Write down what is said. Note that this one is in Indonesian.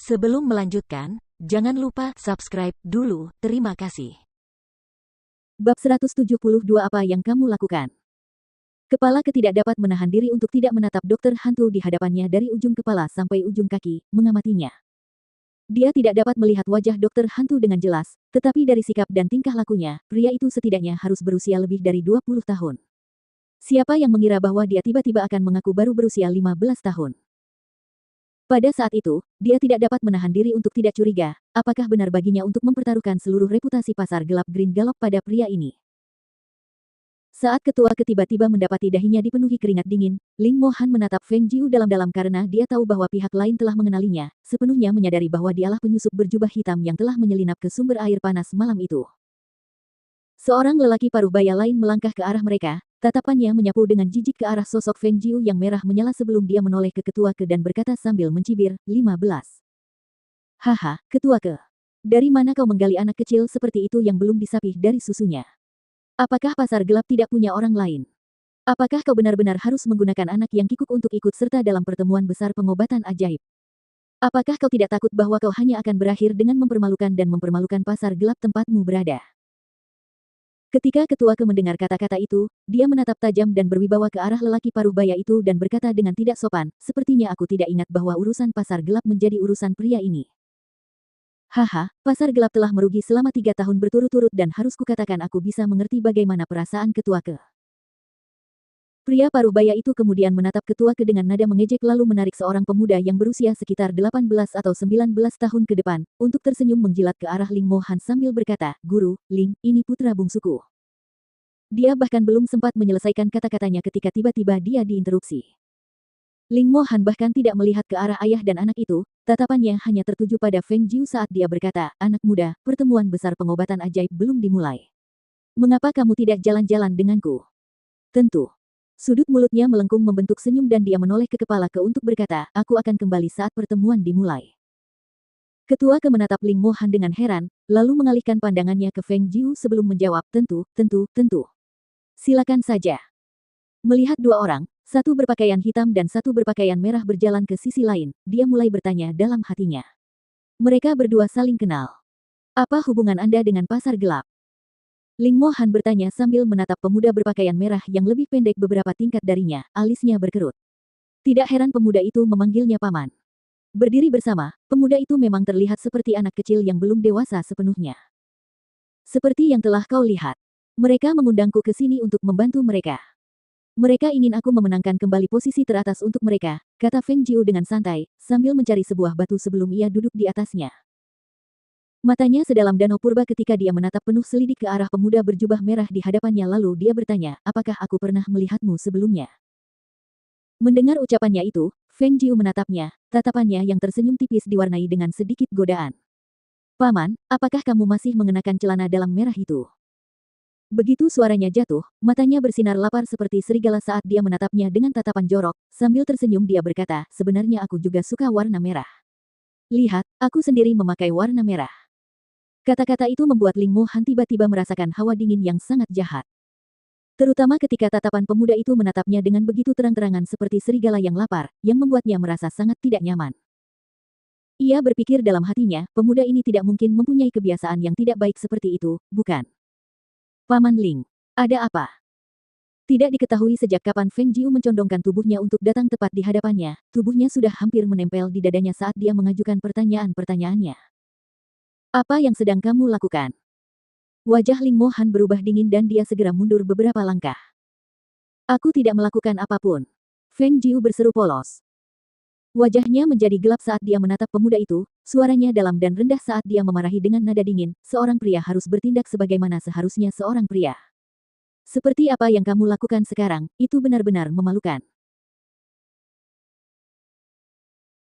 Sebelum melanjutkan, jangan lupa subscribe dulu, terima kasih. Bab 172 Apa yang kamu lakukan? Kepala Ketidak dapat menahan diri untuk tidak menatap dokter hantu di hadapannya dari ujung kepala sampai ujung kaki, mengamatinya. Dia tidak dapat melihat wajah dokter hantu dengan jelas, tetapi dari sikap dan tingkah lakunya, pria itu setidaknya harus berusia lebih dari 20 tahun. Siapa yang mengira bahwa dia tiba-tiba akan mengaku baru berusia 15 tahun? Pada saat itu, dia tidak dapat menahan diri untuk tidak curiga, apakah benar baginya untuk mempertaruhkan seluruh reputasi pasar gelap Green Galop pada pria ini. Saat ketua tiba-tiba mendapati dahinya dipenuhi keringat dingin, Ling Mohan menatap Feng Jiu dalam-dalam karena dia tahu bahwa pihak lain telah mengenalinya, sepenuhnya menyadari bahwa dialah penyusup berjubah hitam yang telah menyelinap ke sumber air panas malam itu. Seorang lelaki paruh baya lain melangkah ke arah mereka, tatapannya menyapu dengan jijik ke arah sosok Feng Jiu yang merah menyala sebelum dia menoleh ke ketua ke dan berkata sambil mencibir, 15. Haha, ketua ke. Dari mana kau menggali anak kecil seperti itu yang belum disapih dari susunya? Apakah pasar gelap tidak punya orang lain? Apakah kau benar-benar harus menggunakan anak yang kikuk untuk ikut serta dalam pertemuan besar pengobatan ajaib? Apakah kau tidak takut bahwa kau hanya akan berakhir dengan mempermalukan dan mempermalukan pasar gelap tempatmu berada? Ketika ketua ke mendengar kata-kata itu, dia menatap tajam dan berwibawa ke arah lelaki paruh baya itu dan berkata dengan tidak sopan, sepertinya aku tidak ingat bahwa urusan pasar gelap menjadi urusan pria ini. Haha, pasar gelap telah merugi selama 3 tahun berturut-turut dan harus kukatakan aku bisa mengerti bagaimana perasaan ketua ke. Pria paruh baya itu kemudian menatap ketua ke dengan nada mengejek lalu menarik seorang pemuda yang berusia sekitar 18 atau 19 tahun ke depan, untuk tersenyum menjilat ke arah Ling Mohan sambil berkata, Guru, Ling, ini putra bungsuku. Dia bahkan belum sempat menyelesaikan kata-katanya ketika tiba-tiba dia diinterupsi. Ling Mohan bahkan tidak melihat ke arah ayah dan anak itu, tatapannya hanya tertuju pada Feng Jiu saat dia berkata, anak muda, pertemuan besar pengobatan ajaib belum dimulai. Mengapa kamu tidak jalan-jalan denganku? Tentu. Sudut mulutnya melengkung membentuk senyum dan dia menoleh ke kepala ke untuk berkata, aku akan kembali saat pertemuan dimulai. Ketua ke menatap Ling Mohan dengan heran, lalu mengalihkan pandangannya ke Feng Jiu sebelum menjawab, tentu. Silakan saja. Melihat dua orang, satu berpakaian hitam dan satu berpakaian merah berjalan ke sisi lain, dia mulai bertanya dalam hatinya. Mereka berdua saling kenal. Apa hubungan Anda dengan pasar gelap? Ling Mohan bertanya sambil menatap pemuda berpakaian merah yang lebih pendek beberapa tingkat darinya, alisnya berkerut. Tidak heran pemuda itu memanggilnya paman. Berdiri bersama, pemuda itu memang terlihat seperti anak kecil yang belum dewasa sepenuhnya. Seperti yang telah kau lihat. Mereka mengundangku ke sini untuk membantu mereka. Mereka ingin aku memenangkan kembali posisi teratas untuk mereka, kata Feng Jiu dengan santai, sambil mencari sebuah batu sebelum ia duduk di atasnya. Matanya sedalam danau purba ketika dia menatap penuh selidik ke arah pemuda berjubah merah di hadapannya lalu dia bertanya, apakah aku pernah melihatmu sebelumnya? Mendengar ucapannya itu, Feng Jiu menatapnya, tatapannya yang tersenyum tipis diwarnai dengan sedikit godaan. Paman, apakah kamu masih mengenakan celana dalam merah itu? Begitu suaranya jatuh, matanya bersinar lapar seperti serigala saat dia menatapnya dengan tatapan jorok, sambil tersenyum dia berkata, sebenarnya aku juga suka warna merah. Lihat, aku sendiri memakai warna merah. Kata-kata itu membuat Ling Mohan tiba-tiba merasakan hawa dingin yang sangat jahat. Terutama ketika tatapan pemuda itu menatapnya dengan begitu terang-terangan seperti serigala yang lapar, yang membuatnya merasa sangat tidak nyaman. Ia berpikir dalam hatinya, pemuda ini tidak mungkin mempunyai kebiasaan yang tidak baik seperti itu, bukan? Paman Ling, ada apa? Tidak diketahui sejak kapan Feng Jiu mencondongkan tubuhnya untuk datang tepat di hadapannya, tubuhnya sudah hampir menempel di dadanya saat dia mengajukan pertanyaan-pertanyaannya. Apa yang sedang kamu lakukan? Wajah Ling Mohan berubah dingin dan dia segera mundur beberapa langkah. Aku tidak melakukan apapun. Feng Jiu berseru polos. Wajahnya menjadi gelap saat dia menatap pemuda itu, suaranya dalam dan rendah saat dia memarahi dengan nada dingin, seorang pria harus bertindak sebagaimana seharusnya seorang pria. Seperti apa yang kamu lakukan sekarang, itu benar-benar memalukan.